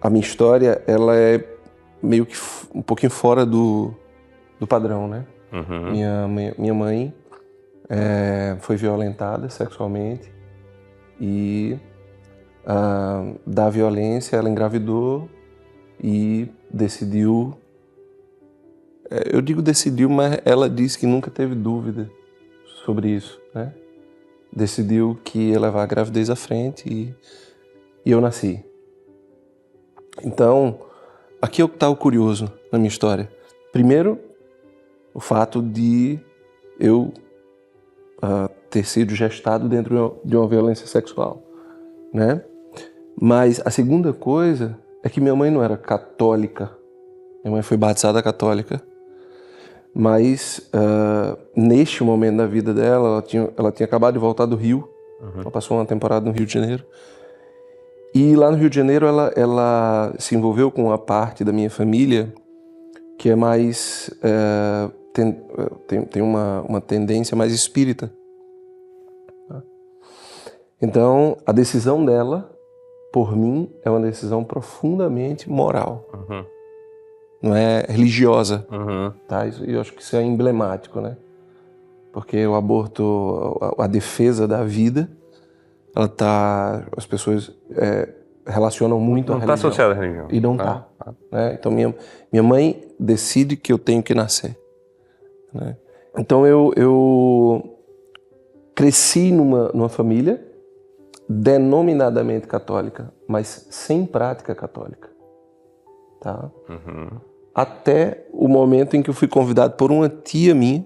a minha história, ela é meio que um pouquinho fora do padrão, né? Minha mãe foi violentada sexualmente e da violência ela engravidou e decidiu, eu digo decidiu, mas ela disse que nunca teve dúvida sobre isso, né? Decidiu que ia levar a gravidez à frente e eu nasci. Então, aqui é o que está o curioso na minha história. Primeiro, o fato de eu ter sido gestado dentro de uma violência sexual, né? Mas a segunda coisa é que minha mãe não era católica. Minha mãe foi batizada católica. Mas neste momento da vida dela, ela tinha acabado de voltar do Rio. Ela passou uma temporada no Rio de Janeiro. E lá no Rio de Janeiro ela se envolveu com uma parte da minha família que é mais... tem uma tendência mais espírita. Então, a decisão dela, por mim, é uma decisão profundamente moral. Não é religiosa. Tá? Eu acho que isso é emblemático, né? Porque o aborto, a defesa da vida, as pessoas relacionam muito a religião. Não está associada à religião. E não está. Né? Então, minha mãe decide que eu tenho que nascer. Né? Então, eu cresci numa família denominadamente católica, mas sem prática católica. Tá? Até o momento em que eu fui convidado por uma tia minha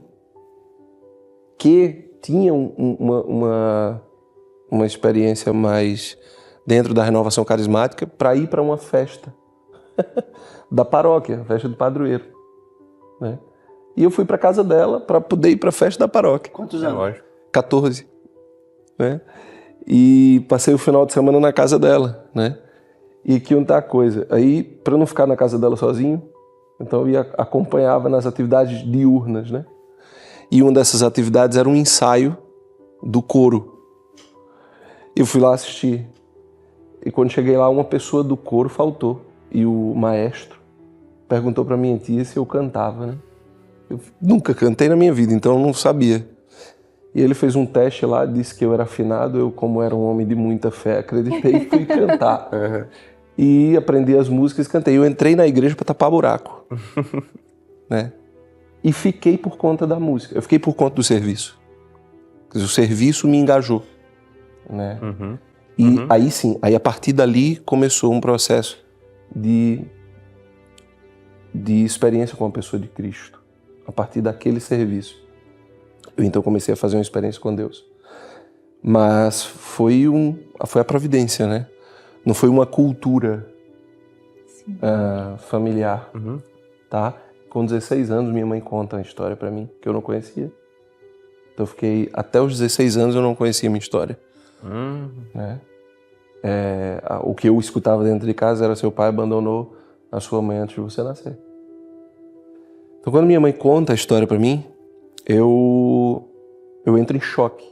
que tinha uma experiência mais dentro da renovação carismática para ir para uma festa da paróquia, a festa do padroeiro. Né? E eu fui para casa dela para poder ir para a festa da paróquia. Quantos anos? 14. Né? E passei o final de semana na casa dela, né? E aqui onde tá a coisa. Aí, para não ficar na casa dela sozinho, então eu acompanhava nas atividades diurnas, né? E uma dessas atividades era um ensaio do coro. Eu fui lá assistir. E quando cheguei lá, uma pessoa do coro faltou. E o maestro perguntou para minha tia se eu cantava, né? Eu nunca cantei na minha vida, então eu não sabia. E ele fez um teste lá, disse que eu era afinado. Eu, como era um homem de muita fé, acreditei e fui cantar. E aprendi as músicas e cantei. Eu entrei na igreja para tapar buraco. Né? E fiquei por conta da música. Eu fiquei por conta do serviço. Quer dizer, o serviço me engajou. Né? E aí sim, aí a partir dali começou um processo de experiência com a pessoa de Cristo. A partir daquele serviço. Eu então comecei a fazer uma experiência com Deus. Mas foi a providência, né? Não foi uma cultura familiar. Tá? Com 16 anos, minha mãe conta a história para mim, que eu não conhecia. Então eu fiquei, até os 16 anos eu não conhecia a minha história. Né? O que eu escutava dentro de casa era: seu pai abandonou a sua mãe antes de você nascer. Então quando minha mãe conta a história para mim, eu entro em choque.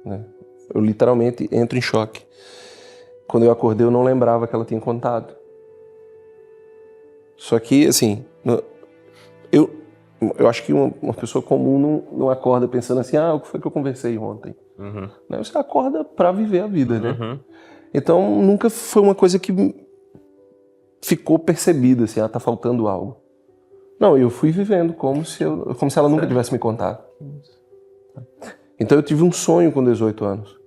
Né? Eu literalmente entro em choque. Quando eu acordei, eu não lembrava que ela tinha contado. Só que, assim, eu acho que uma pessoa comum não acorda pensando assim: o que foi que eu conversei ontem? Né? Você acorda para viver a vida, né? Então, nunca foi uma coisa que ficou percebida, assim, tá faltando algo. Não, eu fui vivendo como se ela nunca tivesse me contado. Então eu tive um sonho com 18 anos.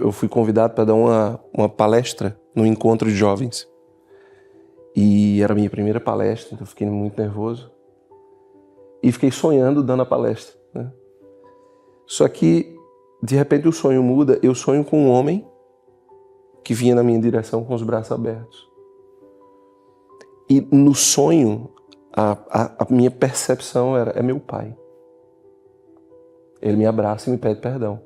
Eu fui convidado para dar uma palestra no encontro de jovens. E era a minha primeira palestra, então eu fiquei muito nervoso. E fiquei sonhando dando a palestra. Né? Só que, de repente, o sonho muda. Eu sonho com um homem que vinha na minha direção com os braços abertos. E no sonho, a minha percepção é meu pai. Ele me abraça e me pede perdão.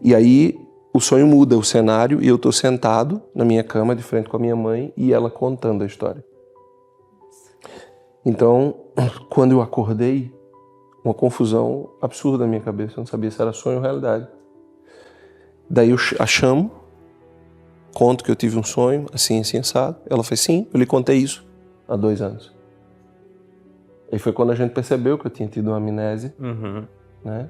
E aí o sonho muda, o cenário, e eu estou sentado na minha cama de frente com a minha mãe e ela contando a história. Então, quando eu acordei, uma confusão absurda na minha cabeça. Eu não sabia se era sonho ou realidade. Daí eu a chamo conto que eu tive um sonho, assim, assado. Ela fez, sim, eu lhe contei isso há 2 anos. E foi quando a gente percebeu que eu tinha tido uma amnésia, né?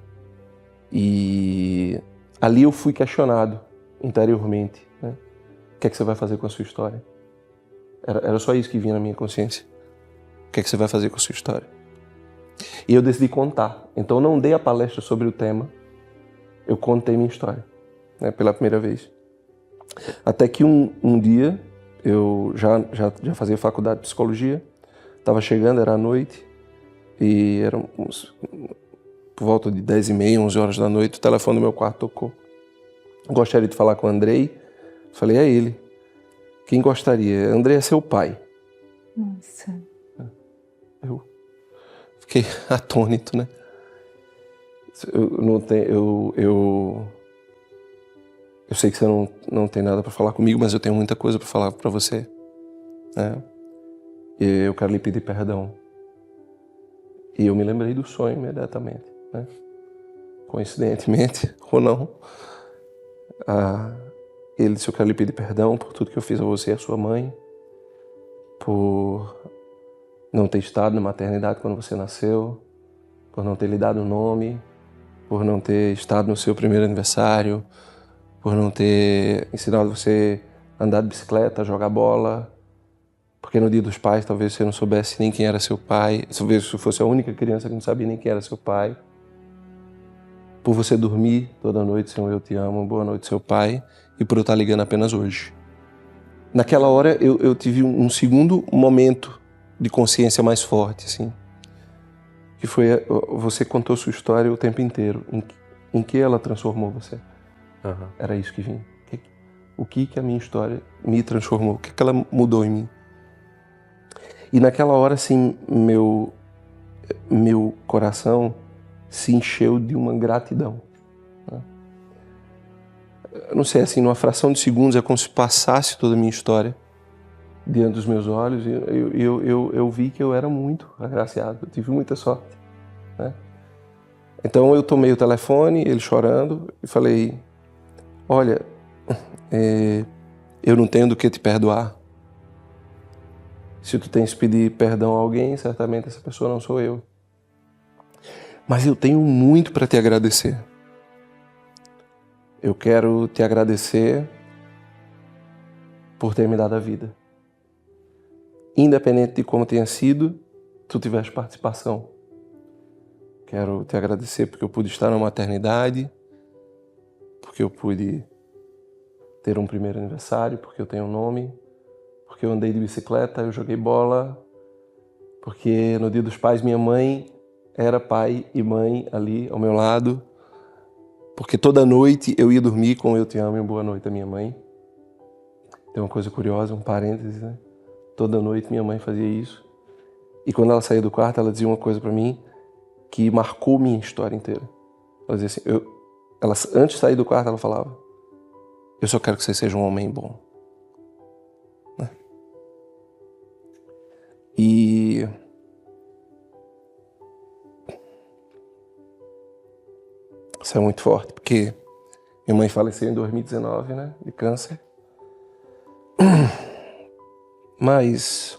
E ali eu fui questionado interiormente, né? O que é que você vai fazer com a sua história? Era só isso que vinha na minha consciência. O que é que você vai fazer com a sua história? E eu decidi contar. Então eu não dei a palestra sobre o tema, eu contei minha história, né, pela primeira vez. Até que um dia, eu já fazia faculdade de psicologia, estava chegando, era à noite, e era por volta de 10h30, 11 horas da noite, o telefone do meu quarto tocou. Gostaria de falar com o Andrei. Falei, é ele. Quem gostaria? Andrei é seu pai. Nossa. Eu fiquei atônito, né? Eu sei que você não tem nada para falar comigo, mas eu tenho muita coisa para falar para você, né? E eu quero lhe pedir perdão. E eu me lembrei do sonho imediatamente, né? Coincidentemente ou não, ele disse, eu quero lhe pedir perdão por tudo que eu fiz a você e a sua mãe, por não ter estado na maternidade quando você nasceu, por não ter lhe dado um nome, por não ter estado no seu primeiro aniversário, por não ter ensinado você a andar de bicicleta, a jogar bola, porque no dia dos pais talvez você não soubesse nem quem era seu pai, talvez você fosse a única criança que não sabia nem quem era seu pai, por você dormir toda noite sem um eu te amo, boa noite seu pai, e por eu estar ligando apenas hoje. Naquela hora eu tive um segundo momento de consciência mais forte, assim, que foi, você contou sua história o tempo inteiro, em que ela transformou você. Era isso que vinha. O que a minha história me transformou, o que ela mudou em mim. E naquela hora, assim, meu coração se encheu de uma gratidão, né? Eu não sei, assim, numa fração de segundos é como se passasse toda a minha história diante dos meus olhos e eu vi que eu era muito agraciado, eu tive muita sorte, né? Então eu tomei o telefone, ele chorando, e falei, olha, eu não tenho do que te perdoar. Se tu tens que pedir perdão a alguém, certamente essa pessoa não sou eu. Mas eu tenho muito para te agradecer. Eu quero te agradecer por ter me dado a vida. Independente de como tenha sido, tu tiveste participação. Quero te agradecer porque eu pude estar na maternidade, porque eu pude ter um primeiro aniversário, porque eu tenho um nome, porque eu andei de bicicleta, eu joguei bola, porque no dia dos pais minha mãe era pai e mãe ali ao meu lado, porque toda noite eu ia dormir com eu te amo e boa noite da minha mãe. Tem uma coisa curiosa, um parênteses, né? Toda noite minha mãe fazia isso. E quando ela saía do quarto, ela dizia uma coisa pra mim que marcou minha história inteira. Ela dizia assim, antes de sair do quarto, ela falava, eu só quero que você seja um homem bom. Né? E isso é muito forte, porque minha mãe faleceu em 2019, né, de câncer. Mas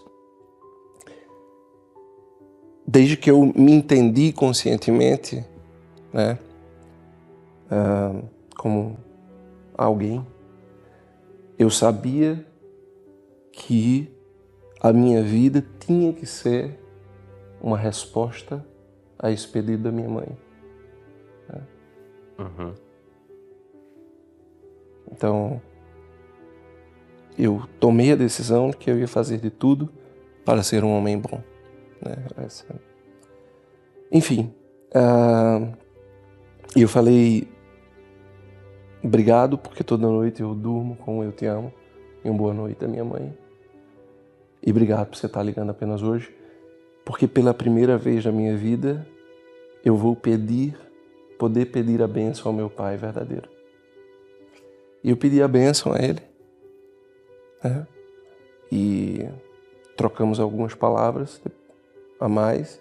desde que eu me entendi conscientemente, né, como alguém, eu sabia que a minha vida tinha que ser uma resposta a esse pedido da minha mãe. Né? Então, eu tomei a decisão de que eu ia fazer de tudo para ser um homem bom. Né? Enfim, eu falei obrigado porque toda noite eu durmo com eu te amo e uma boa noite da minha mãe. E obrigado por você estar ligando apenas hoje, porque pela primeira vez na minha vida eu vou poder pedir a bênção ao meu pai verdadeiro. E eu pedi a bênção a ele, né? E trocamos algumas palavras a mais.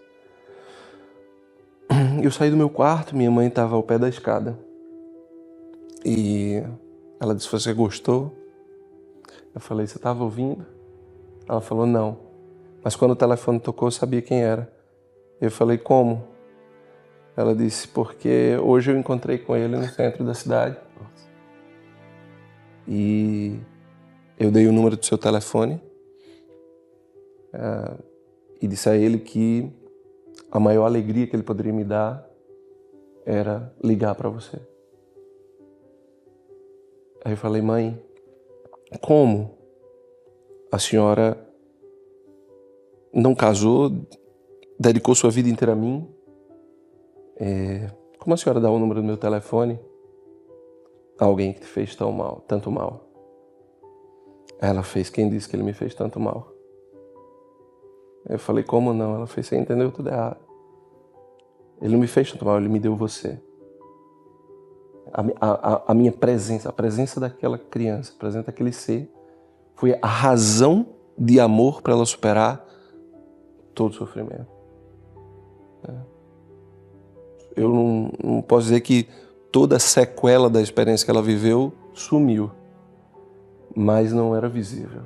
Eu saí do meu quarto, minha mãe estava ao pé da escada. E ela disse, você gostou? Eu falei, você estava ouvindo? Ela falou, não. Mas quando o telefone tocou, eu sabia quem era. Eu falei, como? Ela disse, porque hoje eu encontrei com ele no centro da cidade. E eu dei o número do seu telefone e disse a ele que a maior alegria que ele poderia me dar era ligar para você. Aí eu falei, mãe, como a senhora não casou, dedicou sua vida inteira a mim? Como a senhora dá o número do meu telefone a alguém que te fez tanto mal? Ela fez, quem disse que ele me fez tanto mal? Eu falei, como não? Ela fez, você entendeu tudo errado. Ele não me fez tanto mal, ele me deu você. A minha presença, a presença daquela criança, a presença daquele ser, foi a razão de amor para ela superar todo o sofrimento. Eu não posso dizer que toda a sequela da experiência que ela viveu sumiu, mas não era visível.